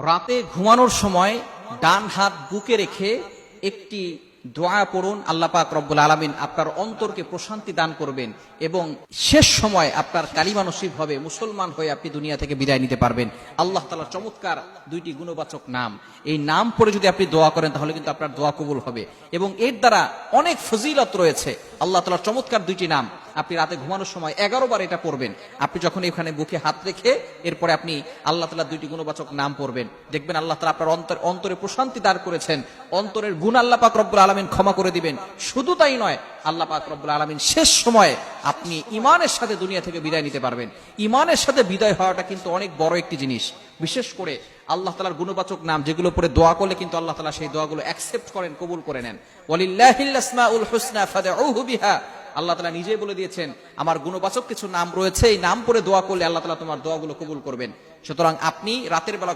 রাতে ঘুমানোর সময় ডান হাত বুকে রেখে একটি দোয়া পড়ুন। আল্লাহ পাক রব্বুল আলামিন আপনার অন্তরকে প্রশান্তি দান করবেন এবং শেষ সময় আপনার কালিমা নসিব হবে, মুসলমান হয়ে আপনি দুনিয়া থেকে বিদায় নিতে পারবেন। আল্লাহ তাআলার চমৎকার দুইটি গুণবাচক নাম, এই নাম পড়ে যদি আপনি দোয়া করেন তাহলে কিন্তু আপনার দোয়া কবুল হবে এবং এর দ্বারা অনেক ফজিলত রয়েছে। আল্লাহ তাআলার চমৎকার দুইটি নাম, আপনি রাতে ঘুমানোর সময় 11 বার এটা পড়বেন। আপনি যখন এখানে বুকে হাত রেখে এরপরে আপনি আল্লাহ তাআলার দুইটি গুণবাচক নাম পড়বেন, দেখবেন আল্লাহ তাআলা আপনার অন্তরে প্রশান্তি দান করেছেন, অন্তরের গুণ আল্লাহ পাক রব্বুল আলামিন ক্ষমা করে দিবেন। শুধু তাই নয়, আল্লাহ পাক রব্বুল আলামিন শেষ সময়ে আপনি ঈমানের সাথে দুনিয়া থেকে বিদায় নিতে পারবেন। ঈমানের সাথে বিদায় হওয়াটা কিন্তু অনেক বড় একটি জিনিস। বিশেষ করে আল্লাহ তাআলার গুণবাচক নাম যেগুলো পরে দোয়া করলে কিন্তু আল্লাহ তাআলা সেই দোয়াগুলো অ্যাকসেপ্ট করেন, কবুল করে নেন। ওয়ালিল্লাহিল আসমাউল হুসনা ফাদউহু বিহা, আল্লাহ তাআলা নিজেই বলে দিয়েছেন আমার গুণবাচক কিছু নাম রয়েছে, এই নাম পরে দোয়া করলে আল্লাহ তাআলা তোমার দোয়াগুলো কবুল করবেন। সুতরাং আপনি রাতের বেলা